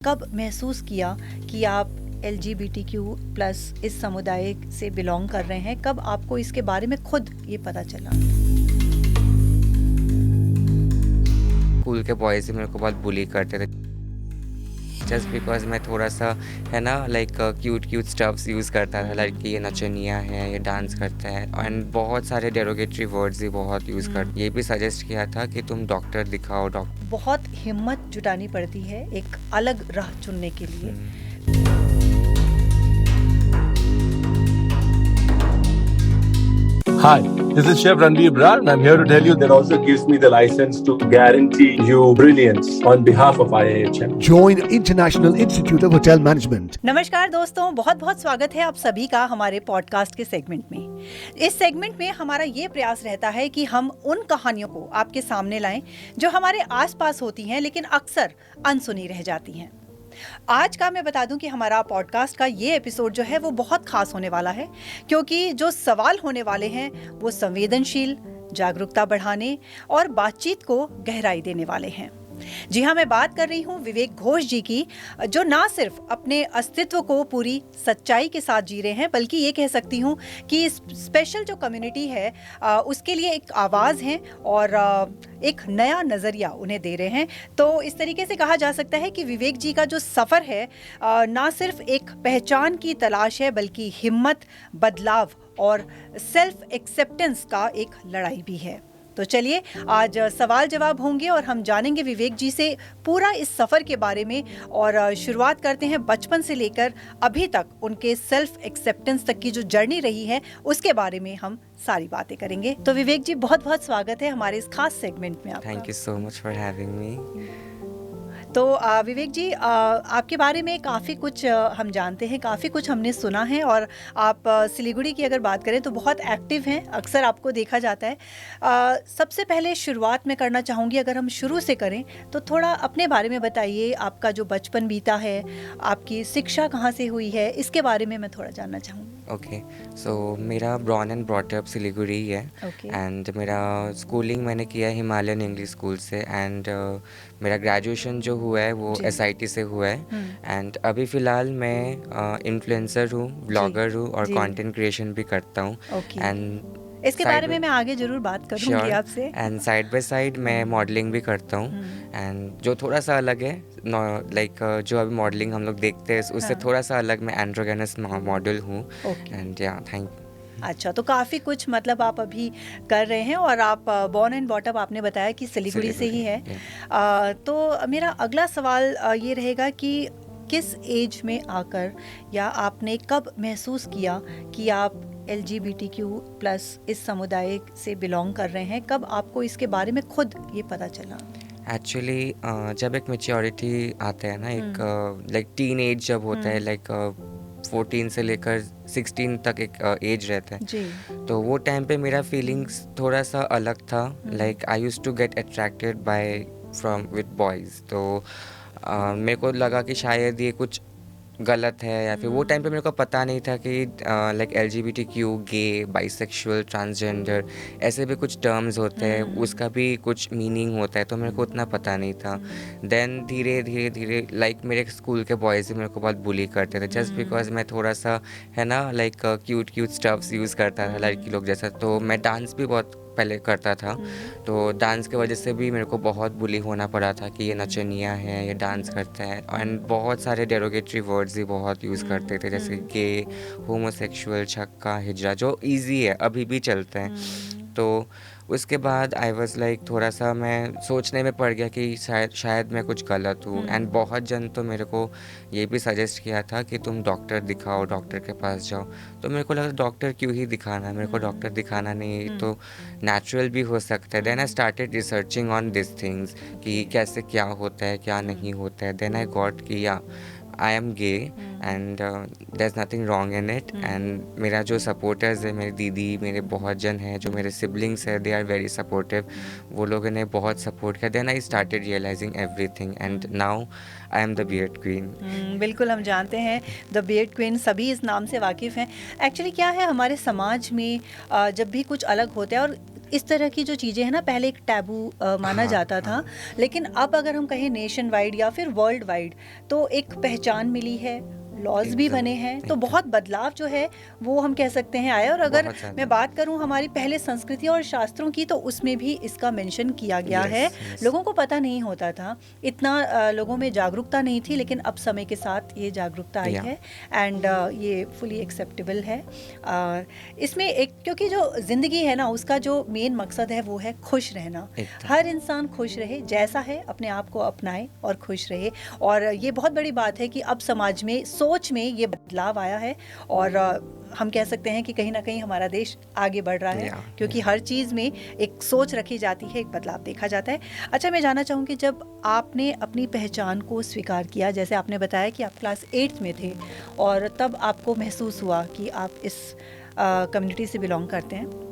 कब महसूस किया कि आप LGBTQ+ इस समुदाय से बिलोंग कर रहे हैं? कब आपको इसके बारे में खुद ये पता चला? स्कूल के बॉयज़ ही मेरे को बहुत बुली करते थे जस्ट बिकॉज मैं थोड़ा सा है ना like cute cute stuffs use करता था लाइक ये नचनिया है, ये डांस करता है एंड बहुत सारे डेरोगेटरी वर्ड्स ही बहुत यूज़ करते। ये भी सजेस्ट किया था कि तुम डॉक्टर दिखाओ डॉक्टर। बहुत हिम्मत जुटानी पड़ती है एक अलग राह चुनने के लिए। Hi, this is Chef Ranveer Brar and I'm here to tell you that also gives me the license to guarantee you brilliance on behalf of IIHM. Join International Institute of Hotel Management. नमस्कार दोस्तों, बहुत बहुत स्वागत है आप सभी का हमारे पॉडकास्ट के सेगमेंट में। इस सेगमेंट में हमारा ये प्रयास रहता है कि हम उन कहानियों को आपके सामने लाएं जो हमारे आसपास होती हैं लेकिन अक्सर अनसुनी रह जाती हैं। आज का मैं बता दूं कि हमारा पॉडकास्ट का ये एपिसोड जो है वो बहुत खास होने वाला है, क्योंकि जो सवाल होने वाले हैं वो संवेदनशील, जागरूकता बढ़ाने और बातचीत को गहराई देने वाले हैं। जी हाँ, मैं बात कर रही हूँ विवेक घोष जी की, जो ना सिर्फ अपने अस्तित्व को पूरी सच्चाई के साथ जी रहे हैं, बल्कि ये कह सकती हूँ कि स्पेशल जो कम्युनिटी है उसके लिए एक आवाज़ है और एक नया नज़रिया उन्हें दे रहे हैं। तो इस तरीके से कहा जा सकता है कि विवेक जी का जो सफ़र है ना सिर्फ एक पहचान की तलाश है, बल्कि हिम्मत, बदलाव और सेल्फ एक्सेप्टेंस का एक लड़ाई भी है। तो चलिए आज सवाल जवाब होंगे और हम जानेंगे विवेक जी से पूरा इस सफ़र के बारे में। और शुरुआत करते हैं बचपन से लेकर अभी तक उनके सेल्फ एक्सेप्टेंस तक की जो जर्नी रही है उसके बारे में हम सारी बातें करेंगे। तो विवेक जी, बहुत बहुत स्वागत है हमारे इस खास सेगमेंट में आपका। Thank you so much for having me. तो विवेक जी, आपके बारे में काफ़ी कुछ हम जानते हैं, काफ़ी कुछ हमने सुना है और आप सिलीगुड़ी की अगर बात करें तो बहुत एक्टिव हैं, अक्सर आपको देखा जाता है। सबसे पहले शुरुआत में करना चाहूँगी, अगर हम शुरू से करें तो थोड़ा अपने बारे में बताइए। आपका जो बचपन बीता है, आपकी शिक्षा कहाँ से हुई है, इसके बारे में मैं थोड़ा जानना चाहूँगी। ओके, सो मेरा born and brought up Siliguri ही है एंड मेरा स्कूलिंग मैंने किया हिमालयन इंग्लिश स्कूल से एंड मेरा ग्रेजुएशन जो हुआ है वो SIT से हुआ है एंड अभी फ़िलहाल मैं इन्फ्लुएंसर हूँ, ब्लॉगर हूँ और कंटेंट क्रिएशन भी करता हूँ एंड इसके बारे में मैं आगे जरूर बात करूंगी आपसे। एंड साइड बाय साइड मैं मॉडलिंग भी करता हूँ एंड जो थोड़ा सा अलग है लाइक जो अभी मॉडलिंग हम लोग देखते हैं उससे थोड़ा सा अलग, मैं एंड्रोगेनस मॉडल हूँ एंड या थैंक यू। अच्छा, तो काफ़ी कुछ मतलब आप अभी कर रहे हैं और आप बॉर्न एंड बॉटअप आपने बताया कि सिलीगुड़ी से ही है। तो मेरा अगला सवाल ये रहेगा कि किस एज में आकर या आपने कब महसूस किया कि आप LGBTQ+ इस समुदाय से बिलोंग कर रहे हैं? कब आपको इसके बारे में खुद ये पता चला? एक्चुअली जब एक मेच्योरिटी आता है ना, एक लाइक टीन एज जब होता है, लाइक 14 से लेकर 16 तक एक एज रहता है जी। तो वो टाइम पे मेरा फीलिंग्स थोड़ा सा अलग था। Like I used to get attracted by from with boys. तो मेरे को लगा कि शायद ये कुछ गलत है या फिर वो टाइम पे मेरे को पता नहीं था कि लाइक LGBTQ, गे, बाइसेक्सुअल, ट्रांसजेंडर ऐसे भी कुछ टर्म्स होते हैं, उसका भी कुछ मीनिंग होता है, तो मेरे को उतना पता नहीं था। देन धीरे धीरे धीरे लाइक मेरे स्कूल के बॉयज़ ही मेरे को बहुत बुली करते थे जस्ट बिकॉज मैं थोड़ा सा है ना like cute cute stuffs use करता था लड़की लोग जैसा। तो मैं डांस भी बहुत पहले करता था, तो डांस की वजह से भी मेरे को बहुत बुली होना पड़ा था कि ये नचनिया है, ये डांस करता है एंड बहुत सारे डेरोगेटरी वर्ड्स ही बहुत यूज़ करते थे जैसे गे, होमोसेक्सुअल, छक्का, हिजड़ा, जो इजी है अभी भी चलते हैं। तो उसके बाद आई वॉज लाइक थोड़ा सा मैं सोचने में पड़ गया कि शायद मैं कुछ गलत हूँ एंड बहुत जन तो मेरे को ये भी सजेस्ट किया था कि तुम डॉक्टर दिखाओ, डॉक्टर के पास जाओ। तो मेरे को लगा डॉक्टर क्यों ही दिखाना, मेरे को डॉक्टर दिखाना नहीं तो नेचुरल भी हो सकता है। Then I started researching on this things कि कैसे क्या होता है क्या नहीं होता है। देन आई गॉट कि या I am gay and there is nothing wrong in it and मेरा जो सपोर्टर्स है, मेरी दीदी, मेरे बहुत जन हैं, जो मेरे सिबलिंग्स है, दे आर वेरी सपोर्टिव, वो लोगों ने बहुत सपोर्ट किया। Then I started realising everything and now I am the beard queen. बिल्कुल, हम जानते हैं द बियर्ड क्वीन, सभी इस नाम से वाकिफ़ हैं। एक्चुअली क्या है, हमारे समाज में जब भी कुछ अलग होता है और इस तरह की जो चीज़ें हैं ना, पहले एक टैबू माना हाँ, जाता था, लेकिन अब अगर हम कहें नेशन वाइड या फिर वर्ल्ड वाइड, तो एक पहचान मिली है, लॉज भी एकदम, बने हैं, तो एकदम। बहुत बदलाव जो है वो हम कह सकते हैं आया। और अगर बहुत ज़्यादा। मैं बात करूं हमारी पहले संस्कृति और शास्त्रों की, तो उसमें भी इसका मेंशन किया गया Yes, है। yes. लोगों को पता नहीं होता था, इतना लोगों में जागरूकता नहीं थी, लेकिन अब समय के साथ ये जागरूकता आई Yeah. है एंड ये फुली एक्सेप्टेबल है। इसमें एक, क्योंकि जो ज़िंदगी है ना, उसका जो मेन मकसद है वो है खुश रहना। एकदम। हर इंसान खुश रहे, जैसा है अपने आप को अपनाए और खुश रहे। और ये बहुत बड़ी बात है कि अब समाज में, सोच में ये बदलाव आया है और हम कह सकते हैं कि कहीं ना कहीं हमारा देश आगे बढ़ रहा है, Yeah, क्योंकि हर चीज़ में एक सोच रखी जाती है, एक बदलाव देखा जाता है। अच्छा, मैं जानना चाहूँगी, जब आपने अपनी पहचान को स्वीकार किया, जैसे आपने बताया कि आप क्लास 8 में थे और तब आपको महसूस हुआ कि आप इस कम्युनिटी से बिलोंग करते हैं,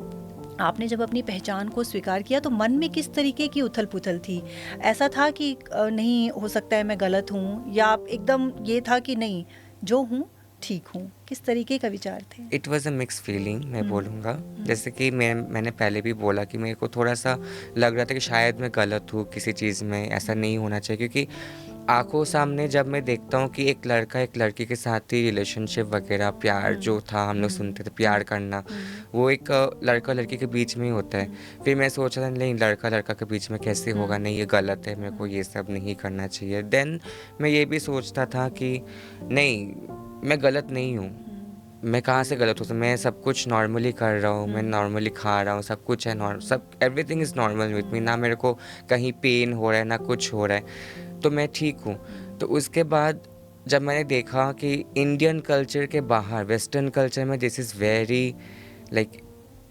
आपने जब अपनी पहचान को स्वीकार किया तो मन में किस तरीके की उथल पुथल थी? ऐसा था कि नहीं, हो सकता है मैं गलत हूँ, या आप एकदम ये था कि नहीं, जो हूँ ठीक हूँ? किस तरीके का विचार थे? It was a mix feeling, मैं बोलूँगा। जैसे कि मैंने पहले भी बोला कि मेरे को थोड़ा सा लग रहा था कि शायद मैं गलत हूँ किसी चीज़ में, ऐसा नहीं होना चाहिए, क्योंकि आंखों सामने जब मैं देखता हूँ कि एक लड़का एक लड़की के साथ ही रिलेशनशिप वगैरह, प्यार जो था, हम लोग सुनते थे प्यार करना, वो एक लड़का लड़की के बीच में ही होता है। फिर मैं सोच रहा था नहीं, लड़का लड़का के बीच में कैसे होगा, नहीं ये गलत है, मेरे को ये सब नहीं करना चाहिए। देन मैं ये भी सोचता था कि नहीं, मैं गलत नहीं हूँ, मैं कहाँ से गलत हूँ, मैं सब कुछ नॉर्मली कर रहा हूँ, मैं नॉर्मली खा रहा हूँ, सब कुछ है नॉर्मल, सब everything is normal with me, ना मेरे को कहीं पेन हो रहा है ना कुछ हो रहा है, तो मैं ठीक हूँ। तो उसके बाद जब मैंने देखा कि इंडियन कल्चर के बाहर, वेस्टर्न कल्चर में this is very like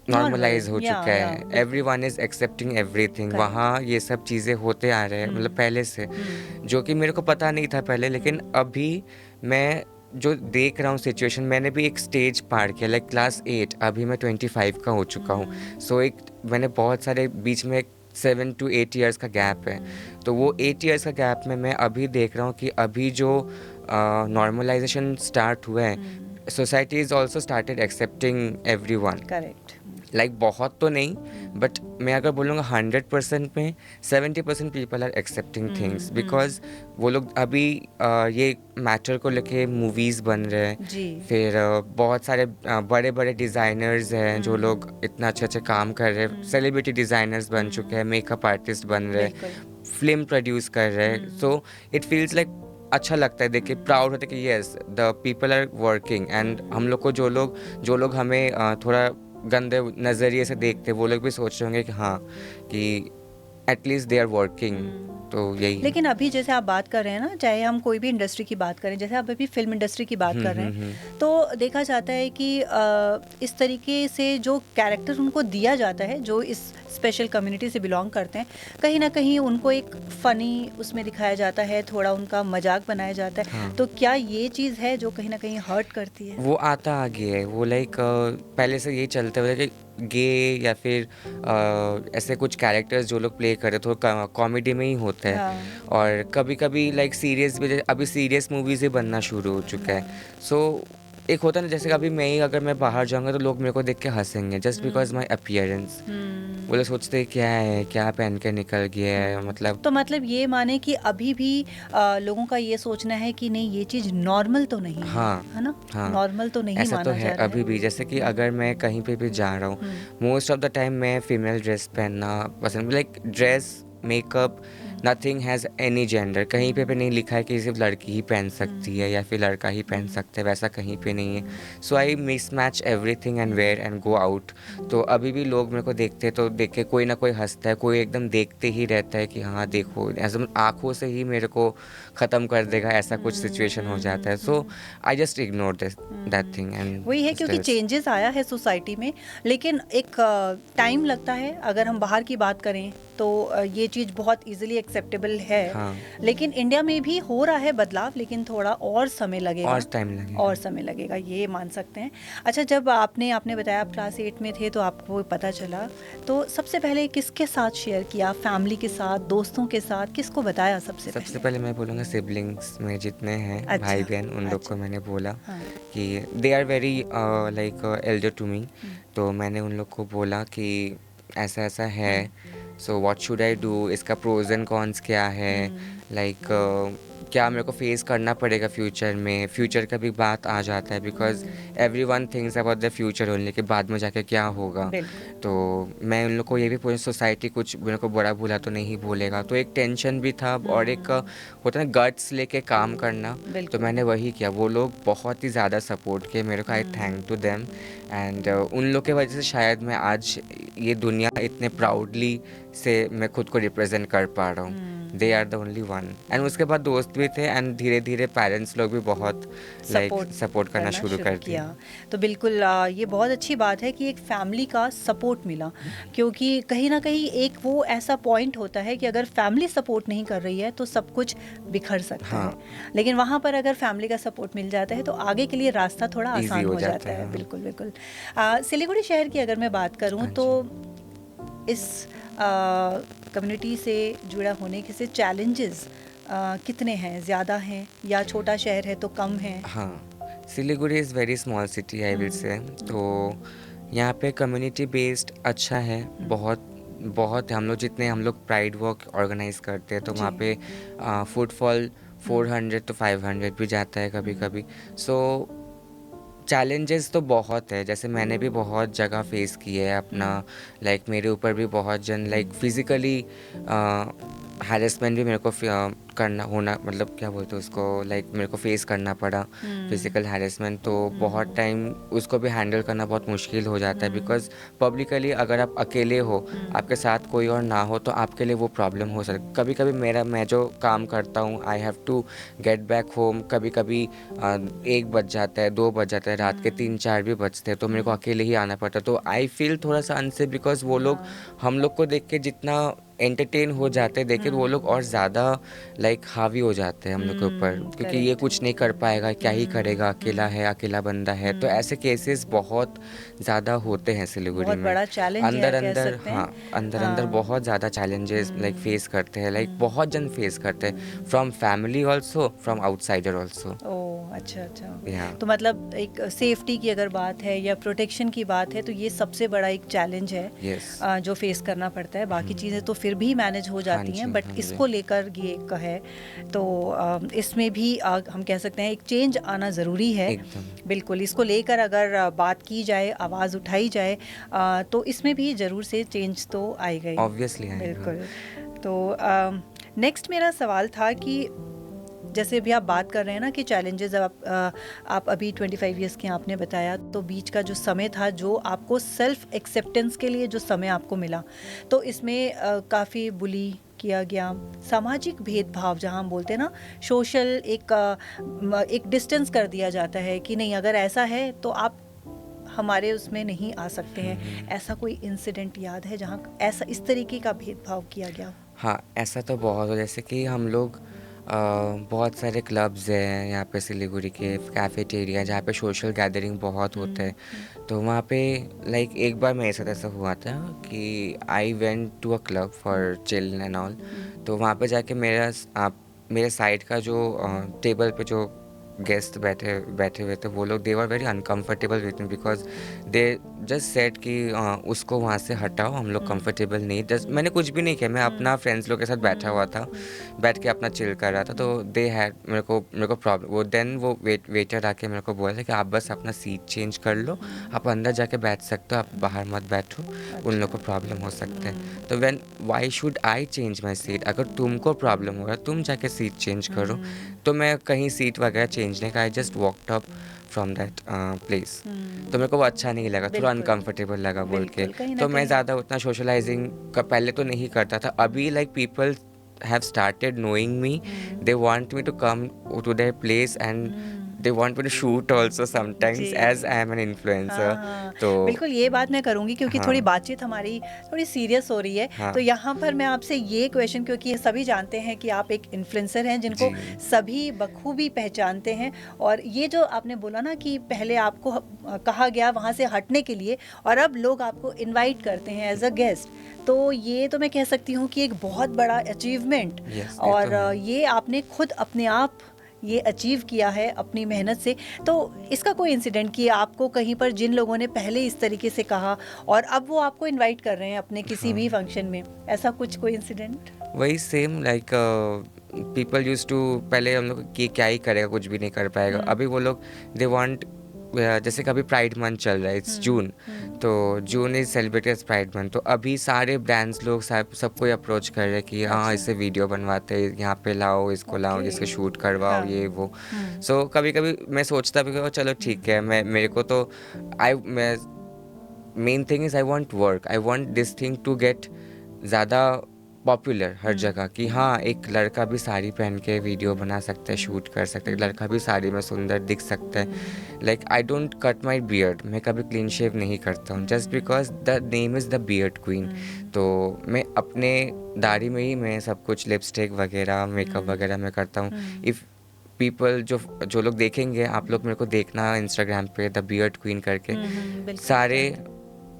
normalise हो चुका है, एवरीवन इज़ एक्सेप्टिंग एवरीथिंग, वहाँ ये सब चीज़ें होते आ रहे हैं, मतलब पहले से, जो कि मेरे को पता नहीं था पहले, लेकिन अभी मैं जो देख रहा हूँ सिचुएशन, मैंने भी एक स्टेज पार किया, लाइक क्लास 8, अभी मैं 25 का हो चुका हूँ। सो एक मैंने बहुत सारे बीच में 7 to 8 ईयर्स का गैप है, तो वो 8 ईयर्स का गैप में मैं अभी देख रहा हूँ कि अभी जो नॉर्मलाइजेशन स्टार्ट हुआ है, society is also started accepting everyone. Correct. Like बहुत तो नहीं, बट मैं अगर बोलूँगा 100% में 70% people are accepting things, because वो लोग अभी ये मैटर को लेके मूवीज़ बन रहे हैं, जी। फिर बहुत सारे बड़े बड़े डिज़ाइनर्स हैं जो लोग इतना अच्छे अच्छे काम कर रहे हैं, सेलिब्रिटी डिज़ाइनर्स बन चुके हैं, मेकअप आर्टिस्ट बन रहे हैं, फिल्म प्रोड्यूस कर रहे हैं। सो इट फील्स लाइक अच्छा लगता है देख के, प्राउड होता है कि yes the people are working, and हम लोग को जो लोग हमें थोड़ा गंदे नज़रिए से देखते, वो लोग भी सोच रहे होंगे कि हाँ, कि एटलीस्ट दे आर वर्किंग। तो यही। लेकिन अभी जैसे आप बात कर रहे हैं ना, चाहे हम कोई भी इंडस्ट्री की बात करें, जैसे आप अभी फिल्म इंडस्ट्री की बात कर रहे हैं, तो देखा जाता है कि इस तरीके से जो कैरेक्टर उनको दिया जाता है, जो इस स्पेशल कम्युनिटी से बिलोंग करते हैं, कहीं ना कहीं उनको एक फ़नी उसमें दिखाया जाता है, थोड़ा उनका मजाक बनाया जाता है। हाँ। तो क्या ये चीज़ है जो कहीं ना कहीं हर्ट करती है? वो आता आ गया है, वो लाइक पहले से ये चलते हुए कि गे या फिर ऐसे कुछ कैरेक्टर्स जो लोग प्ले करे तो कॉमेडी में ही होता है। हाँ। और कभी कभी लाइक सीरियस भी, अभी सीरियस मूवीज़ ही बनना शुरू हो चुका है। सो एक होता है ना, जैसे अभी मैं ही अगर मैं बाहर जाऊंगा तो लोग मेरे को देख के हंसेंगे जस्ट बिकॉज माई अपीयरेंस। वो लोग सोचते हैं क्या है, क्या पहन के निकल गया है, मतलब। तो मतलब ये माने कि अभी भी लोगों का ये सोचना है कि नहीं, ये चीज़ नॉर्मल तो नहीं है, हाँ, है ना? हाँ, नॉर्मल तो नहीं ऐसा माना तो जा है रहा अभी भी। जैसे कि अगर मैं कहीं पे भी जा रहा हूँ, मोस्ट ऑफ द टाइम मैं फीमेल ड्रेस पहनना पसंद, like dress, makeup, nothing has any gender. कहीं पे भी नहीं लिखा है कि सिर्फ लड़की ही पहन सकती है या फिर लड़का ही पहन सकता है, वैसा कहीं पे नहीं है। So I mismatch everything and wear and go out. तो अभी भी लोग मेरे को देखते हैं तो देख के कोई ना कोई हंसता है, कोई एकदम देखते ही रहता है कि हाँ देखो, ऐसा आँखों से ही मेरे को ख़त्म कर देगा, ऐसा कुछ सिचुएशन हो जाता है। So I just ignore that thing and वही है, क्योंकि चेंजेस आया है सोसाइटी में, लेकिन एक टाइम लगता है। अगर हम बाहर की बात करें तो ये चीज़ बहुत इजीली एक्सेप्टेबल है, हाँ। लेकिन इंडिया में भी हो रहा है बदलाव, लेकिन थोड़ा और समय लगेगा, और टाइम लगेगा। और समय लगेगा, ये मान सकते हैं। अच्छा, जब आपने बताया आप क्लास 8 में थे तो आपको पता चला, तो सबसे पहले किसके साथ शेयर किया? फैमिली के साथ, दोस्तों के साथ, किसको बताया सबसे सबसे पहले मैं बोलूँगा सिबलिंग्स में जितने हैं, अच्छा, भाई बहन, उन लोग अच्छा। को मैंने बोला हाँ। कि they are very like elder to me. तो मैंने उन लोग को बोला कि ऐसा ऐसा है, so what should I do, इसका प्रोज एंड कॉन्स क्या है, लाइक क्या मेरे को फेस करना पड़ेगा फ्यूचर में। फ्यूचर का भी बात आ जाता है because every one things about the future only, कि बाद में जाके क्या होगा। बिल्कुल। तो मैं उन लोग को ये भी पूछा सोसाइटी कुछ मेरे को बुरा भूला तो नहीं बोलेगा, तो एक टेंशन भी था और एक होता है ना गट्स लेके काम करना। तो बिल्कुल। मैंने वही किया। वो लोग बहुत ही ज़्यादा सपोर्ट किए मेरे को, I thank to them. And उन लोग की वजह से शायद मैं आज ये दुनिया इतने प्राउडली से मैं खुद को रिप्रेजेंट कर पा रहा हूँ। They are the only one. And उसके बाद दोस्त भी थे, एंड धीरे धीरे पेरेंट्स लोग भी बहुत लाइक सपोर्ट करना शुरू कर दिया। तो बिल्कुल ये बहुत अच्छी बात है कि एक फैमिली का सपोर्ट मिला, क्योंकि कहीं ना कहीं एक वो ऐसा पॉइंट होता है कि अगर फैमिली सपोर्ट नहीं कर रही है तो सब कुछ बिखर सकता हाँ। है, लेकिन वहाँ पर अगर फैमिली का सपोर्ट मिल जाता है तो आगे के लिए रास्ता थोड़ा Easy आसान हो हो जाता जाता है। है। बिल्कुल बिल्कुल। सिलीगुड़ी शहर की अगर मैं बात करूँ हाँ तो इस कम्युनिटी से जुड़ा होने के से चैलेंजेस कितने हैं? ज़्यादा हैं या छोटा शहर है तो कम है? हाँ, Siliguri is very small city I will say. तो यहाँ पे कम्युनिटी बेस्ड अच्छा है, बहुत बहुत हम लोग प्राइड वॉक ऑर्गेनाइज करते हैं, तो वहाँ पे फुटफॉल 400 to 500 भी जाता है कभी कभी। सो चैलेंजेस तो बहुत है, जैसे मैंने भी बहुत जगह फेस किए है अपना, लाइक मेरे ऊपर भी बहुत जन लाइक फिज़िकली हैरेसमेंट भी मेरे को करना होना, मतलब क्या बोलते हैं उसको, लाइक मेरे को फेस करना पड़ा फिज़िकल हैरेसमेंट। तो बहुत टाइम उसको भी हैंडल करना बहुत मुश्किल हो जाता है बिकॉज पब्लिकली अगर आप अकेले हो, आपके साथ कोई और ना हो, तो आपके लिए वो प्रॉब्लम हो सकती है। कभी कभी मैं जो काम करता हूँ, I have to get back home, कभी कभी 1 बज जाता है, 2 बज जाता है, रात के 3-4 भी बजते हैं, तो मेरे को अकेले ही आना पड़ता है। तो आई फील थोड़ा सा अनसेफ बिकॉज वो लोग हम लोग को देख के जितना एंटरटेन हो जाते हैं, देखिए वो लोग और ज़्यादा लाइक हावी हो जाते हैं हम लोग के ऊपर, क्योंकि ये कुछ नहीं कर पाएगा, क्या ही करेगा, अकेला है, अकेला बंदा है। तो ऐसे केसेस बहुत ज़्यादा होते हैं सिलीगुड़ी बहुत में। बड़ा चैलेंज है, अंदर कह अंदर सकते हैं। हाँ, अंदर बहुत ज़्यादा चैलेंजेस लाइक फेस करते हैं, लाइक बहुत जन फेस करते हैं, from family also, from outsider also. Oh अच्छा अच्छा। Yeah. तो मतलब एक सेफ्टी की अगर बात है या प्रोटेक्शन की बात है तो ये सबसे बड़ा एक चैलेंज है Yes. जो फेस करना पड़ता है। बाकी चीज़ें तो फिर भी मैनेज हो जाती हैं, जी, बट हाँ जी। इसको लेकर ये एक है, तो इसमें भी हम कह सकते हैं एक चेंज आना ज़रूरी है। एकदम। बिल्कुल, इसको लेकर अगर बात की जाए, आवाज़ उठाई जाए, तो इसमें भी ज़रूर से चेंज तो आएगा ही। Obviously आएगा। बिल्कुल। तो नेक्स्ट मेरा सवाल था कि जैसे अभी आप बात कर रहे हैं ना कि चैलेंजेस, आप अभी 25 इयर्स के आपने बताया, तो बीच का जो समय था, जो आपको सेल्फ एक्सेप्टेंस के लिए जो समय आपको मिला, तो इसमें काफ़ी बुली किया गया, सामाजिक भेदभाव जहाँ हम बोलते हैं ना, सोशल एक डिस्टेंस कर दिया जाता है कि नहीं, अगर ऐसा है तो आप हमारे उसमें नहीं आ सकते हैं। ऐसा कोई इंसिडेंट याद है जहाँ ऐसा इस तरीके का भेदभाव किया गया? हाँ, ऐसा तो बहुत हो, जैसे कि हम लोग बहुत सारे क्लब्स हैं यहाँ पे सिलीगुड़ी के, कैफेटेरिया जहाँ पे सोशल गैदरिंग बहुत होते हैं। तो वहाँ पे लाइक एक बार मेरे साथ ऐसा हुआ था कि I went to a club for chill and all. तो वहाँ पे जाके मेरे साइड का जो टेबल पे जो गेस्ट बैठे हुए थे, वो लोग they were very uncomfortable with me because they just said कि उसको वहाँ से हटाओ, हम लोग कंफर्टेबल नहीं। जस्ट मैंने कुछ भी नहीं किया, मैं अपना फ्रेंड्स लोग के साथ बैठा हुआ था, बैठ के अपना चिल कर रहा था। तो दे हैड मेरे को प्रॉब्लम, वो वेटर आके मेरे को बोला था कि आप बस अपना सीट चेंज कर लो, आप अंदर जाके बैठ सकते हो, आप बाहर मत बैठो, उन लोग को प्रॉब्लम हो सकते हैं। तो why should I change my seat? अगर तुमको प्रॉब्लम हो रहा है, तुम जाके सीट चेंज करो। तो मैं कहीं सीट वगैरह चेंज नहीं का, I just walked up from that place. तो मेरे को वो अच्छा नहीं लगा, थोड़ा अनकंफर्टेबल लगा बोल के। तो मैं ज़्यादा उतना सोशलाइजिंग का पहले तो नहीं करता था। अभी like people have started knowing me, they want me to come to their place and they want me to shoot also sometimes जी। as I am an influencer. हाँ, तो बिल्कुल ये बात मैं करूंगी क्योंकि हाँ। थोड़ी बातचीत हमारी थोड़ी सीरियस हो रही है। हाँ। तो यहाँ पर मैं आपसे ये क्वेश्चन, क्योंकि सभी जानते हैं कि आप एक इन्फ्लुएंसर हैं जिनको जी। सभी बखूबी पहचानते हैं, और ये जो आपने बोला ना कि पहले आपको कहा गया वहाँ से हटने के लिए और अब लोग आपको इनवाइट करते हैं एज अ गेस्ट, तो ये तो मैं कह सकती हूँ कि एक बहुत बड़ा अचीवमेंट, Yes, ये तो और है। ये आपने खुद अपने आप ये अचीव किया है अपनी मेहनत से। तो इसका कोई इंसिडेंट कि आपको कहीं पर जिन लोगों ने पहले इस तरीके से कहा और अब वो आपको इनवाइट कर रहे हैं अपने किसी भी फंक्शन में, ऐसा कुछ कोई इंसिडेंट? वही same like people use to, पहले हम लोग कि क्या ही करेगा, कुछ भी नहीं कर पाएगा। अभी वो लोग दे वांट, जैसे कभी प्राइड मंथ चल रहा है, इट्स जून, तो June is celebrated as pride month, तो अभी सारे ब्रांड्स लोग सबको अप्रोच कर रहे हैं कि हाँ इससे वीडियो बनवाते हैं, यहाँ पे लाओ, इसको लाओ, Okay. इसको शूट करवाओ, हाँ। ये वो। सो कभी कभी मैं सोचता भी कि चलो ठीक है, मैं मेरे को तो मैं main thing is I want work, I want this thing to get ज़्यादा पॉपुलर हर जगह, कि हाँ एक लड़का भी साड़ी पहन के वीडियो बना सकता है, शूट कर सकता है, लड़का भी साड़ी में सुंदर दिख सकता है। Like I don't cut my beard, मैं कभी क्लीन शेव नहीं करता हूँ, just because the name is the beard queen. तो मैं अपने दाढ़ी में ही मैं सब कुछ लिपस्टिक वगैरह, मेकअप वगैरह मैं करता हूँ। इफ़ पीपल जो लोग देखेंगे, आप लोग मेरे को देखना इंस्टाग्राम पे द बियर्ड क्वीन करके, बिल्कुल। सारे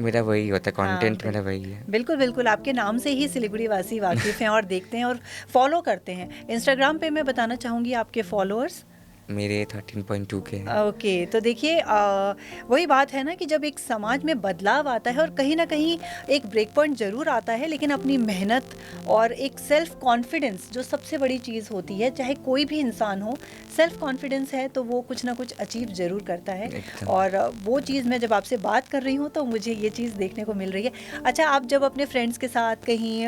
मेरा वही होता है, कंटेंट हाँ, मेरा वही है। बिल्कुल बिल्कुल, आपके नाम से ही सिलीगुड़ी वासी वाकिफ हैं और देखते हैं और फॉलो करते हैं। इंस्टाग्राम पे मैं बताना चाहूँगी आपके फॉलोअर्स मेरे 13.2 के हैं। ओके, तो देखिए वही बात है ना कि जब एक समाज में बदलाव आता है और कहीं ना कहीं एक ब्रेक पॉइंट ज़रूर आता है, लेकिन अपनी मेहनत और एक सेल्फ कॉन्फिडेंस जो सबसे बड़ी चीज़ होती है, चाहे कोई भी इंसान हो, सेल्फ कॉन्फिडेंस है तो वो कुछ ना कुछ अचीव ज़रूर करता है। एकदम। और वो चीज़ मैं जब आपसे बात कर रही हूँ तो मुझे ये चीज़ देखने को मिल रही है। अच्छा, आप जब अपने फ्रेंड्स के साथ कहीं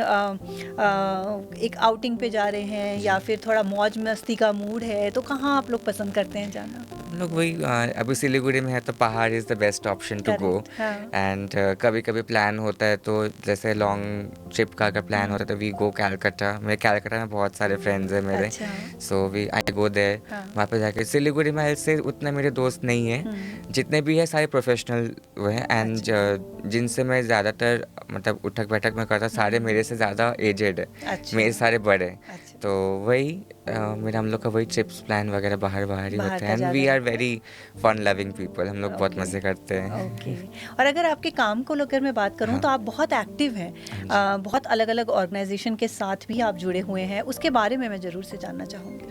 एक आउटिंग पे जा रहे हैं या फिर थोड़ा मौज मस्ती का मूड है, तो कहाँ आप लोग पसंद करते हैं जाना? हम लोग वही अभी सिलीगुड़ी में है तो पहाड़ is the best option to go. Correct, हाँ। एंड कभी कभी प्लान होता है तो जैसे लॉन्ग ट्रिप का अगर प्लान होता है तो वी गो कैलकाटा। मेरे कैलकाटा में बहुत सारे फ्रेंड्स हैं मेरे, अच्छा। So we I go there. हाँ। वहाँ पे जाके सिलीगुड़ी में से उतने मेरे दोस्त नहीं है, जितने भी है सारे प्रोफेशनल वो हैं। एंड जिनसे मैं ज़्यादातर मतलब उठक बैठक में करता, सारे मेरे से ज़्यादा एजेड है, अच्छा। मेरे सारे बड़े हैं। अच्छा। तो वही मेरा हम लोग का वही ट्रिप्स प्लान वगैरह बाहर ही बाहर होते का हैं। एंड ज़्यादा वी है। Are very fun loving people, हम लोग बहुत ओके। मज़े करते हैं। ओके। और अगर आपके काम को लेकर मैं बात करूं हाँ। तो आप बहुत एक्टिव हैं, बहुत अलग अलग ऑर्गेनाइजेशन के साथ भी आप जुड़े हुए हैं, उसके बारे में मैं ज़रूर से जानना चाहूँगी।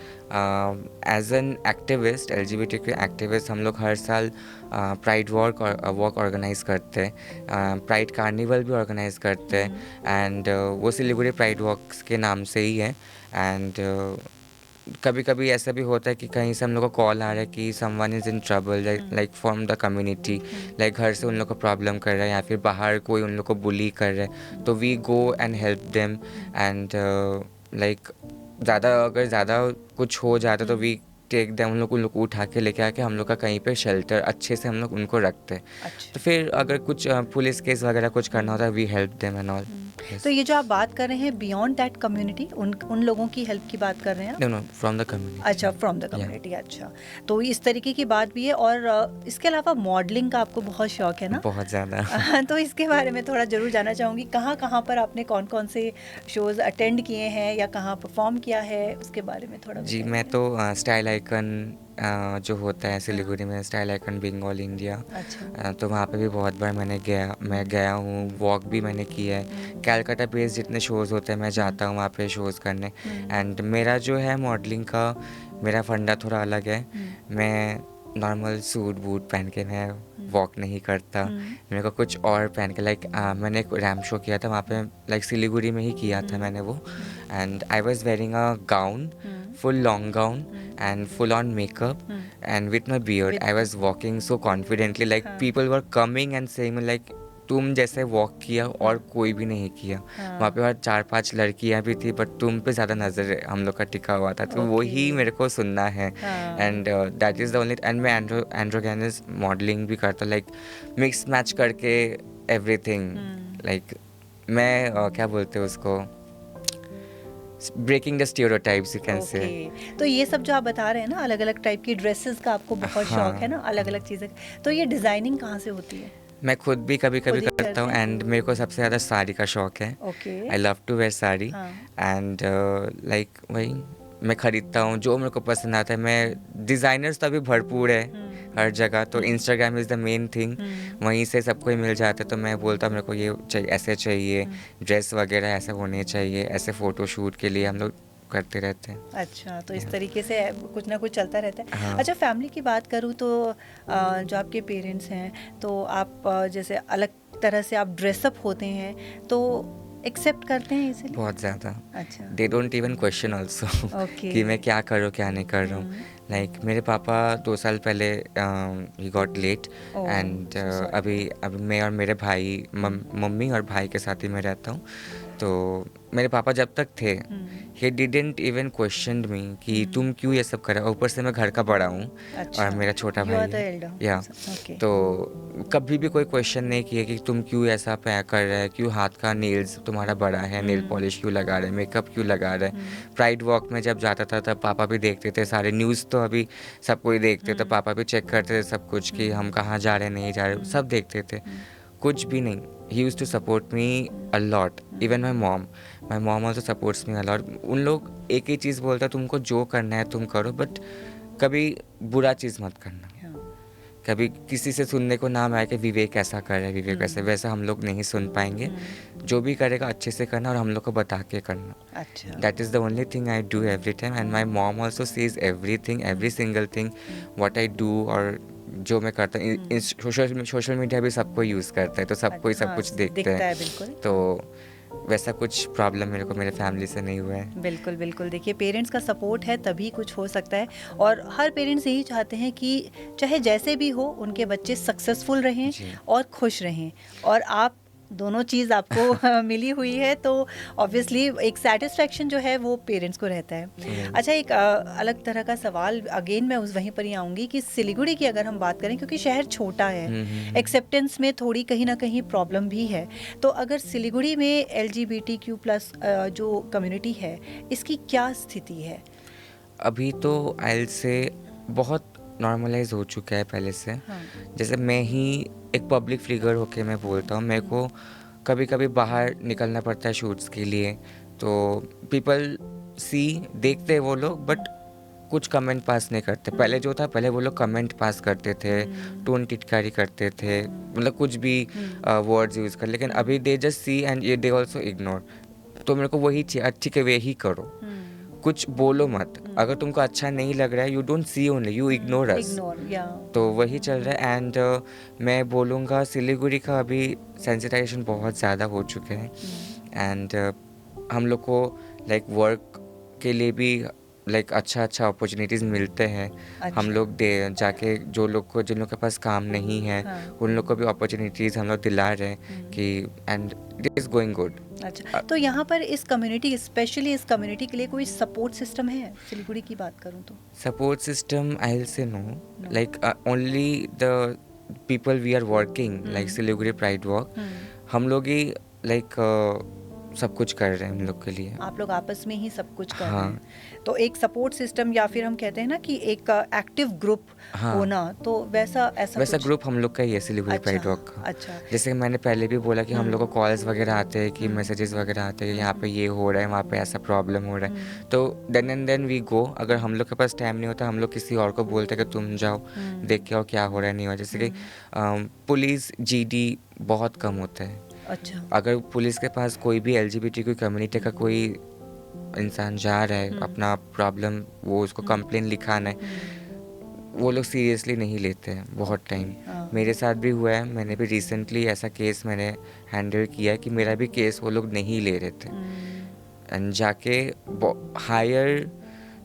As an activist, LGBTQ activist, हम लोग हर साल प्राइड वॉक ऑर्गेनाइज करते हैं, प्राइड कार्निवल भी ऑर्गेनाइज करते हैं। एंड वो सिलीगुड़ी प्राइड वॉक्स के नाम से ही है। एंड कभी कभी ऐसा भी होता है कि कहीं से हम लोग को कॉल आ रहा है कि someone is in trouble, like from the community, like घर से उन लोग को प्रॉब्लम कर रहा है या फिर बाहर कोई उन लोग को बुली कर रहा है, तो we go and help them. And like अगर ज़्यादा कुछ हो जाता तो वी टेक देम, उन लोग को उठा के लेके आके हम लोग का कहीं पे शेल्टर अच्छे से हम लोग उनको रखते हैं। अच्छा। तो फिर अगर कुछ पुलिस केस वगैरह कुछ करना होता है, we help them and all. तो ये जो आप बात कर रहे हैं बियॉन्ड दैट कम्युनिटी, उन लोगों की हेल्प की बात कर रहे हैं आप? Know from the community. अच्छा, फ्रॉम द कम्युनिटी। अच्छा, तो इस तरीके की बात भी है। और इसके अलावा मॉडलिंग का आपको बहुत शौक है ना? बहुत ज़्यादा। तो इसके बारे में थोड़ा ज़रूर जानना चाहूँगी। कहाँ कहाँ पर आपने कौन कौन से शोज़ अटेंड किए हैं या कहाँ परफॉर्म किया है, उसके बारे में थोड़ा जी, बताइए। मैं तो स्टाइल आइकन जो होता है सिलीगुड़ी में, style icon being all India, अच्छा। तो वहाँ पे भी बहुत बार मैं गया हूँ, वॉक भी मैंने किया है। कैलकाटा बेस्ड जितने शोज़ होते हैं मैं जाता हूँ वहाँ पे शोज़ करने। एंड मेरा जो है मॉडलिंग का, मेरा फंडा थोड़ा अलग है। मैं नॉर्मल सूट बूट पहन के मैं वॉक नहीं करता, मेरे को कुछ और पहन के, लाइक मैंने एक रैम्प शो किया था वहाँ पे, लाइक सिलीगुड़ी में ही किया था मैंने वो। And I was wearing a gown, full long gown and full on makeup and with my beard. I was walking so confidently, like people were coming and saying me like तुम जैसे walk किया और कोई भी नहीं किया। वहाँ पे और 4-5 लड़कियाँ भी थी, बट तुम पे ज़्यादा नज़र हम लोग का टिका हुआ था, तो वही मेरे को सुनना है। And that is the only. And मैं एंड्रोगेनस मॉडलिंग भी करता, लाइक मिक्स मैच करके एवरीथिंग। लाइक मैं क्या बोलते हैं उसको, breaking the stereotypes you can say. Okay, तो ये सब जो आप बता रहे हैं ना, अलग अलग टाइप की ड्रेसेस का आपको बहुत हाँ। शौक है ना, अलग अलग चीज़ें, तो ये डिज़ाइनिंग कहाँ से होती है? मैं खुद भी कभी कभी खुद ही करता हूँ करते हैं? एंड मेरे को सबसे ज़्यादा साड़ी का शौक है। Okay. I love to wear sari हाँ। एंड लाइक वही मैं ख़रीदता हूँ जो मेरे को पसंद आता है। मैं डिज़ाइनर्स तो अभी भरपूर है हर जगह, तो Instagram is the main thing, वहीं से सबको ही मिल जाता है। तो मैं बोलता हूँ मेरे को ये चाहिए, ऐसे चाहिए, ड्रेस वगैरह ऐसे होने चाहिए, ऐसे फ़ोटो शूट के लिए हम लोग करते रहते हैं। अच्छा, तो इस तरीके से कुछ ना कुछ चलता रहता है। हाँ। अच्छा, फैमिली की बात करूँ तो जो आपके पेरेंट्स हैं, तो आप जैसे अलग तरह से आप ड्रेसअप होते हैं तो एक्सेप्ट करते हैं इसीलिए? बहुत ज़्यादा। अच्छा। They don't even question also okay. कि मैं क्या कर रहा हूँ क्या नहीं कर रहा हूँ। लाइक मेरे पापा 2 साल पहले ही got late Oh, and so sorry. अभी मैं और मेरे भाई मम्मी और भाई के साथ ही मैं रहता हूँ। तो मेरे पापा जब तक थे ही डिडेंट इवन क्वेश्चन मी कि तुम क्यों ये सब कर रहे हो। ऊपर से मैं घर का बड़ा हूँ अच्छा। और मेरा छोटा You are भाई the है। elder. या Okay. तो कभी भी कोई क्वेश्चन नहीं किया कि तुम क्यों ऐसा कर रहे हैं, क्यों हाथ का नेल्स तुम्हारा बड़ा है, नेल पॉलिश क्यों लगा रहे हैं, मेकअप क्यों लगा रहे हैं। प्राइड वॉक में जब जाता था तब पापा भी देखते थे सारे न्यूज़, तो अभी सब कोई देखते थे, पापा भी चेक करते थे सब कुछ कि हम कहाँ जा रहे हैं नहीं जा रहे, सब देखते थे। कुछ भी नहीं। He used to support me a lot, even my mom also supports me a lot. उन लोग एक ही चीज़ बोलते हैं, तुमको जो करना है तुम करो, बट कभी बुरा चीज़ मत करना। कभी किसी से सुनने को नाम आया कि विवेक ऐसा कर रहा है, विवेक ऐसे, वैसा हम लोग नहीं सुन पाएंगे। जो भी करेगा अच्छे से करना और हम लोग को बता के करना। अच्छा। That is the only thing I do every time and my mom also sees everything, every single thing what I do. और जो मैं करता हूँ, सोशल मीडिया भी सबको यूज़ करता है, तो सबको ही सब कुछ देखते दिखता है, हैं। बिल्कुल। तो वैसा कुछ प्रॉब्लम मेरे को मेरे फैमिली से नहीं हुआ है। बिल्कुल बिल्कुल, देखिए पेरेंट्स का सपोर्ट है तभी कुछ हो सकता है, और हर पेरेंट्स यही चाहते हैं कि चाहे जैसे भी हो उनके बच्चे सक्सेसफुल रहें जी। और खुश रहें, और आप दोनों चीज़ आपको मिली हुई है, तो ऑब्वियसली एक सेटिस्फेक्शन जो है वो पेरेंट्स को रहता है। अच्छा, एक अलग तरह का सवाल, अगेन मैं वहीं पर ही आऊँगी कि सिलीगुड़ी की अगर हम बात करें, क्योंकि शहर छोटा है, एक्सेप्टेंस में थोड़ी कहीं ना कहीं प्रॉब्लम भी है, तो अगर सिलीगुड़ी में LGBTQ+ जो कम्युनिटी है, इसकी क्या स्थिति है? अभी तो आइल से बहुत नॉर्मलाइज हो चुका है पहले से। हाँ। जैसे मैं ही एक पब्लिक फिगर होके मैं बोलता हूँ, मेरे को कभी कभी बाहर निकलना पड़ता है शूट्स के लिए, तो पीपल देखते हैं वो लोग, बट कुछ कमेंट पास नहीं करते। पहले जो था, पहले वो लोग कमेंट पास करते थे, टोन टिटकारी करते थे, मतलब कुछ भी वर्ड्स यूज़ कर, लेकिन अभी they just see and they also ignore. तो मेरे को वही चाहिए, अच्छी के वे ही करो, कुछ बोलो मत। अगर तुमको अच्छा नहीं लग रहा है, you don't see only, you ignore us. या तो वही चल रहा है। एंड मैं बोलूँगा सिलीगुड़ी का अभी सेंसिटाइजेशन बहुत ज़्यादा हो चुके हैं, एंड हम लोग को लाइक वर्क के लिए भी लाइक अच्छा अपॉर्चुनिटीज़ मिलते हैं। अच्छा। हम लोग जाके जिन लोग के पास काम नहीं है, हाँ। उन लोग को भी अपॉर्चुनिटीज़ हम लोग दिला रहे हैं कि, and it is going good. अच्छा, तो यहाँ पर इस कम्युनिटी, स्पेशली इस कम्युनिटी के लिए कोई सपोर्ट सिस्टम है? सिलीगुड़ी की बात करूँ तो Support system, I'll say no. Like only the people we are working, like Siliguri Pride Walk, हम लोग ही like सब कुछ कर रहे हैं उन लोग के लिए। आप लोग आपस में ही सब कुछ कर रहे हाँ। हैं, तो एक सपोर्ट सिस्टम, या फिर हम कहते हैं ना कि एक एक्टिव ग्रुप हाँ। होना, तो वैसा वैसा कुछ? ग्रुप हम लोग का ही है सिलीगुड़ी अच्छा, प्राइड वॉक का। अच्छा। जैसे मैंने पहले भी बोला कि हम लोग को कॉल्स वगैरह आते हैं, कि मैसेजेस वगैरह आते हैं, यहाँ पे ये हो रहा है, वहाँ पे ऐसा प्रॉब्लम हो रहा है, तो then and then we go. अगर हम लोग के पास टाइम नहीं होता, हम लोग किसी और को बोलते हैं कि तुम जाओ देख के आओ क्या हो रहा है, नहीं हो रहा। जैसे कि पुलिस GD बहुत कम होता है। अच्छा। अगर पुलिस के पास कोई भी LGBTQ कम्युनिटी का कोई इंसान जा रहा है, अपना प्रॉब्लम वो उसको कंप्लेन लिखाना है, वो लोग सीरियसली नहीं लेते हैं बहुत टाइम। हाँ। मेरे साथ भी हुआ है, मैंने भी रिसेंटली ऐसा केस मैंने हैंडल किया है कि मेरा भी केस वो लोग नहीं ले रहे थे, एंड जाके हायर,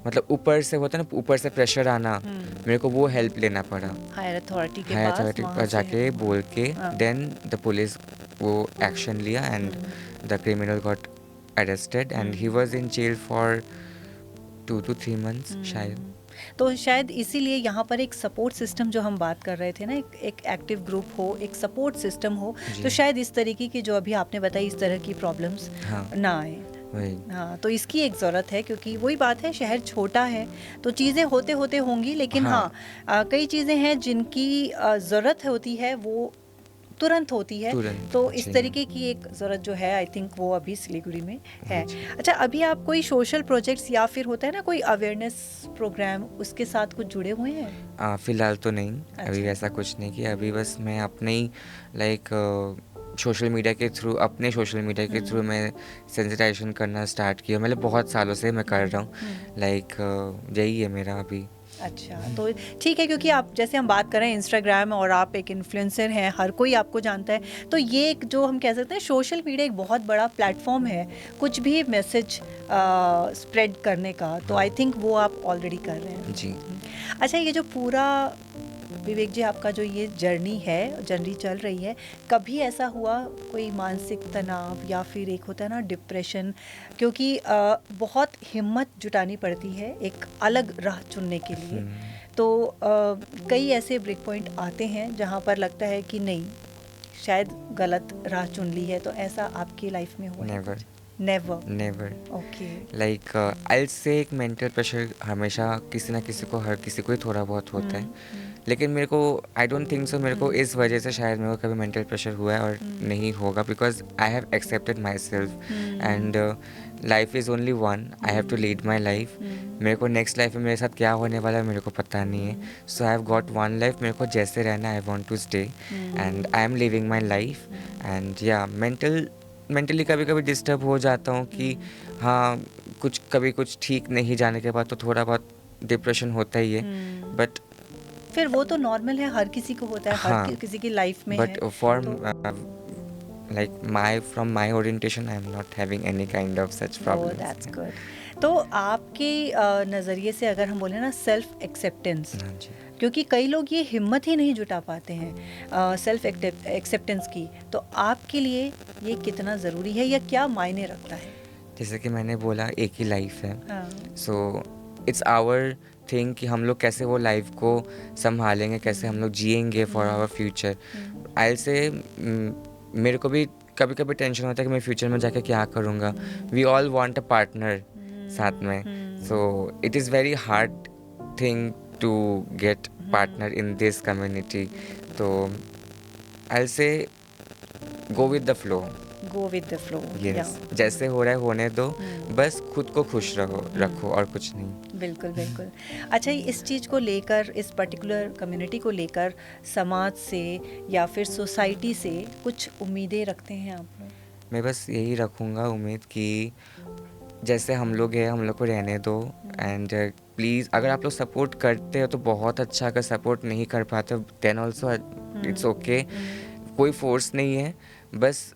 मतलब ऊपर से होता है ना, ऊपर से प्रेशर आना, मेरे को वो हेल्प लेना पड़ा। हायर अथॉरिटी के हायर पास अथॉरिटी वहाँ पर से- जाके बोल के, हाँ। देन द पुलिस वो एक्शन लिया and the criminal got arrested and he was in jail for 2 to 3 months शायद। तो शायद इसीलिए यहाँ पर एक सपोर्ट सिस्टम, जो हम बात कर रहे थे ना, एक एक्टिव ग्रुप हो, एक सपोर्ट सिस्टम हो, जी। तो शायद इस तरीके की जो अभी आपने बताई, इस तरह की प्रॉब्लम्स हाँ। ना आए। वही हाँ, तो इसकी एक ज़रूरत है, क्योंकि वही बात है, शहर छोटा है तो चीज़ें होते होते होंगी, लेकिन हाँ। कई चीज़ें हैं जिनकी ज़रूरत होती है, वो तुरंत होती है। तुरंत तो इस जी। तरीके की एक ज़रूरत जो है, आई थिंक वो अभी सिलीगुड़ी में है। हाँ जी। अच्छा, अभी आप कोई सोशल प्रोजेक्ट्स या फिर होता है ना कोई अवेयरनेस प्रोग्राम, उसके साथ कुछ जुड़े हुए हैं? फ़िलहाल तो नहीं, अभी अच्छा। वैसा कुछ नहीं किया। अभी बस मैं अपने ही लाइक सोशल मीडिया के थ्रू, अपने सोशल मीडिया के थ्रू मैं सेंसिटाइजेशन करना स्टार्ट किया। मतलब बहुत सालों से मैं कर रहा हूँ, लाइक यही है मेरा अभी। अच्छा, तो ठीक है, क्योंकि आप जैसे हम बात कर रहे हैं इंस्टाग्राम, और आप एक इन्फ्लुएंसर हैं, हर कोई आपको जानता है, तो ये एक जो हम कह सकते हैं सोशल मीडिया एक बहुत बड़ा प्लेटफॉर्म है कुछ भी मैसेज स्प्रेड करने का, तो आई थिंक वो आप ऑलरेडी कर रहे हैं। जी। अच्छा, ये जो पूरा विवेक जी आपका जो ये जर्नी चल रही है, कभी ऐसा हुआ कोई मानसिक तनाव या फिर एक होता है ना डिप्रेशन, क्योंकि बहुत हिम्मत जुटानी पड़ती है एक अलग राह चुनने के लिए, तो कई ऐसे ब्रेक पॉइंट आते हैं जहाँ पर लगता है कि नहीं, शायद गलत राह चुन ली है, तो ऐसा आपकी लाइफ में हुआ है? Never, never. Never. Okay. Like I से एक मेंटल प्रेशर हमेशा किसी ना किसी को, हर किसी को ही थोड़ा बहुत होता है, लेकिन मेरे को आई डोंट थिंक सो मेरे को इस वजह से शायद मेरे को कभी मेंटल प्रेशर हुआ है और नहीं होगा, because I have accepted my self and life is only one, I have to lead my life. मेरे को नेक्स्ट लाइफ में मेरे साथ क्या होने वाला है मेरे को पता नहीं है, so I have got one life, मेरे को जैसे रहना I want to stay and I am living my life. And yeah mentally कभी कभी डिस्टर्ब हो जाता हूँ कि हाँ, कभी कुछ ठीक नहीं जाने के बाद तो थोड़ा बहुत डिप्रेशन होता ही है, बट फिर वो तो नॉर्मल है, हर किसी को होता है, हाँ, हर किसी की लाइफ में बट है। फॉर तो like from my orientation I am not having any kind of such problems. That's good. तो आपके नज़रिए से अगर हम बोले ना सेल्फ एक्सेप्टेंस, हाँ जी। क्योंकि कई लोग ये हिम्मत ही नहीं जुटा पाते हैं सेल्फ एक्सेप्टेंस की, तो आपके लिए ये कितना ज़रूरी है या क्या मायने रखता है? जैसे कि मैंने बोला, एक ही लाइफ है, हाँ। सो इट्स आवर थिंग कि हम लोग कैसे वो लाइफ को संभालेंगे, कैसे हम लोग जिएंगे फॉर आवर फ्यूचर। आई से मेरे को भी कभी कभी टेंशन होता है कि मैं फ्यूचर में जाके क्या करूँगा। We all want a partner साथ में, so it is very hard thing to get partner in this community. तो I say go with the flow. Go with the flow. Yes, जैसे हो रहा है होने दो, बस खुद को खुश रखो और कुछ नहीं। बिल्कुल बिल्कुल। अच्छा, इस चीज़ को लेकर, इस पर्टिकुलर कम्युनिटी को लेकर समाज से या फिर सोसाइटी से कुछ उम्मीदें रखते हैं आप लोग? मैं बस यही रखूँगा उम्मीद कि जैसे हम लोग हैं, हम लोग को रहने दो। एंड प्लीज़, अगर आप लोग सपोर्ट करते हो तो बहुत अच्छा, अगर सपोर्ट नहीं कर पाते देन ऑल्सो इट्स ओके। कोई फोर्स नहीं है, बस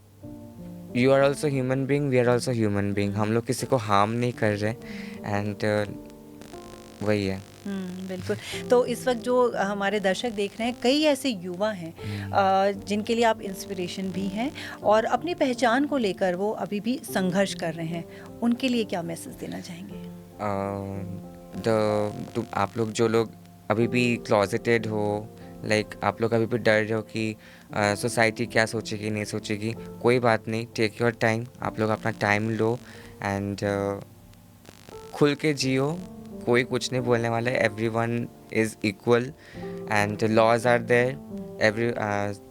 you are also human being, we are also human being. हम लोग किसी को हार्म नहीं कर रहे, एंड वही है। बिल्कुल। तो इस वक्त जो हमारे दर्शक देख रहे हैं, कई ऐसे युवा हैं जिनके लिए आप इंस्पिरेशन भी हैं और अपनी पहचान को लेकर वो अभी भी संघर्ष कर रहे हैं, उनके लिए क्या मैसेज देना चाहेंगे? आप लोग जो लोग अभी भी क्लॉजेटेड हो, लाइक आप लोग अभी भी डर रहे हो कि सोसाइटी क्या सोचेगी नहीं सोचेगी, कोई बात नहीं, टेक योर टाइम। आप लोग अपना टाइम लो एंड खुल के जियो, कोई कुछ नहीं बोलने वाला है। Everyone is equal and laws are there.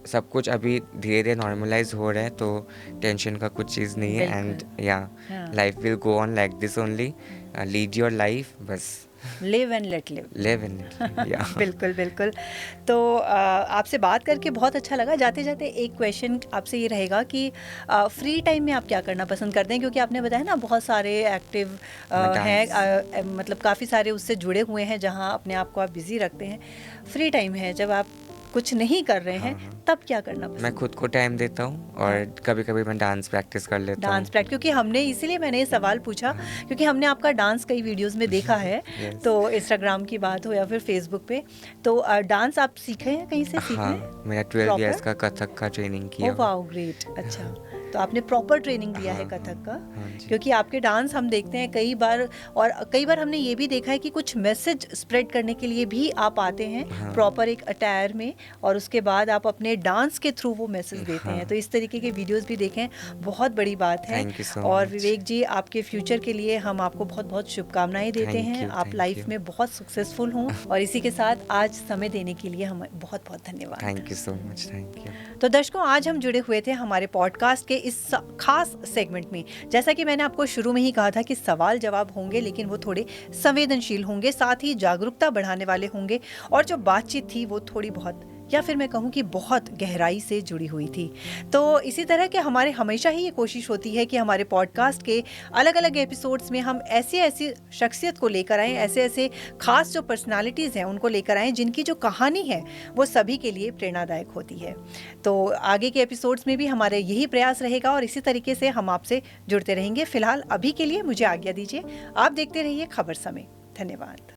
सब कुछ अभी धीरे धीरे नॉर्मलाइज हो रहा है, तो टेंशन का कुछ चीज़ नहीं है। And yeah life will go on like this only. Lead your life, बस live and let live. Live in yeah बिल्कुल बिल्कुल। तो आपसे बात करके बहुत अच्छा लगा। जाते जाते एक क्वेश्चन आपसे ये रहेगा कि फ्री टाइम में आप क्या करना पसंद करते हैं? क्योंकि आपने बताया ना बहुत सारे एक्टिव हैं, मतलब काफ़ी सारे उससे जुड़े हुए हैं जहाँ अपने आप को आप बिज़ी रखते हैं। फ्री टाइम है जब आप कुछ नहीं कर रहे हैं, तब क्या करना पसंद? मैं खुद को टाइम देता हूँ और कभी कभी मैं डांस प्रैक्टिस कर लेता हूँ। डांस प्रैक्टिस, क्योंकि हमने इसीलिए मैंने ये सवाल पूछा, क्योंकि हमने आपका डांस कई वीडियोस में देखा है। Yes. तो इंस्टाग्राम की बात हो या फिर फेसबुक पे, तो डांस आप सीखे हैं कहीं से? सीखे हैं? हाँ, मेरा 12 इयर्स का कथक का ट्रेनिंग किया। Wow, great. अच्छा, तो आपने प्रॉपर ट्रेनिंग लिया है हाँ, कथक का, हाँ जी। क्योंकि आपके डांस हम देखते हैं कई बार, और कई बार हमने ये भी देखा है कि कुछ मैसेज स्प्रेड करने के लिए भी आप आते हैं हाँ। प्रॉपर एक अटायर में, और उसके बाद आप अपने डांस के थ्रू वो मैसेज देते हैं। हाँ। तो इस तरीके के वीडियोस भी देखें, बहुत बड़ी बात है। Thank you so और much. विवेक जी, आपके फ्यूचर के लिए हम आपको बहुत बहुत शुभकामनाएं देते Thank हैं। you, आप thank लाइफ you. में बहुत सक्सेसफुल हों, और इसी के साथ आज समय देने के लिए हम बहुत बहुत धन्यवाद। Thank you so much, thank you. तो दर्शकों, आज हम जुड़े हुए थे हमारे पॉडकास्ट के इस खास सेगमेंट में। जैसा कि मैंने आपको शुरू में ही कहा था कि सवाल जवाब होंगे, लेकिन वो थोड़े संवेदनशील होंगे, साथ ही जागरूकता बढ़ाने वाले होंगे, और जो बातचीत थी वो थोड़ी बहुत, या फिर मैं कहूँ कि बहुत गहराई से जुड़ी हुई थी। तो इसी तरह के हमारे हमेशा ही ये कोशिश होती है कि हमारे पॉडकास्ट के अलग अलग एपिसोड्स में हम ऐसी ऐसी शख्सियत को लेकर आएँ, ऐसे ऐसे खास जो पर्सनालिटीज़ हैं उनको लेकर आएँ, जिनकी जो कहानी है वो सभी के लिए प्रेरणादायक होती है। तो आगे के एपिसोड्स में भी हमारे यही प्रयास रहेगा, और इसी तरीके से हम आपसे जुड़ते रहेंगे। फिलहाल अभी के लिए मुझे आज्ञा दीजिए, आप देखते रहिए खबर समय। धन्यवाद।